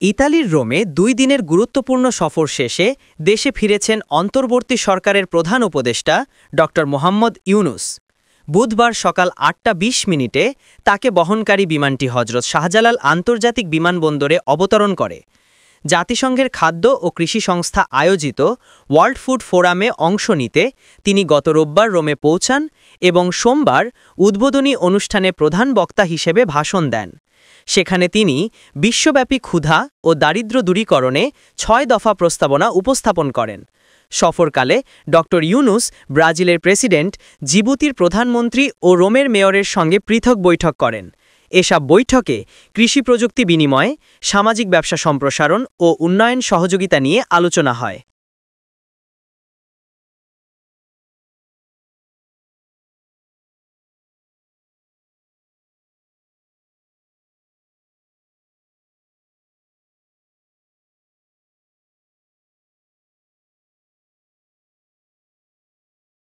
ইতালির রোমে ২ দিনের গুরুত্বপূর্ণ সফর শেষে দেশে ফিরেছেন অন্তর্বর্তী সরকারের প্রধান উপদেষ্টা ড মোহাম্মদ ইউনুস। বুধবার সকাল ৮টা ২০ মিনিটে তাকে বহনকারী বিমানটি হজরত শাহজালাল আন্তর্জাতিক বিমানবন্দরে অবতরণ করে। জাতিসংঘের খাদ্য ও কৃষি সংস্থা আয়োজিত ওয়ার্ল্ড ফুড ফোরামে অংশ নিতে তিনি গত রোববার রোমে পৌঁছান এবং সোমবার উদ্বোধনী অনুষ্ঠানে প্রধান বক্তা হিসেবে ভাষণ দেন। সেখানে তিনি বিশ্বব্যাপী ক্ষুধা ও দারিদ্র্য দূরীকরণে ৬ দফা প্রস্তাবনা উপস্থাপন করেন। সফরকালে ড ইউনুস ব্রাজিলের প্রেসিডেন্ট, জিবুতির প্রধানমন্ত্রী ও রোমের মেয়রের সঙ্গে পৃথক বৈঠক করেন। এসব বৈঠকে কৃষি প্রযুক্তি বিনিময়, সামাজিক ব্যবসা সম্প্রসারণ ও উন্নয়ন সহযোগিতা নিয়ে আলোচনা হয়।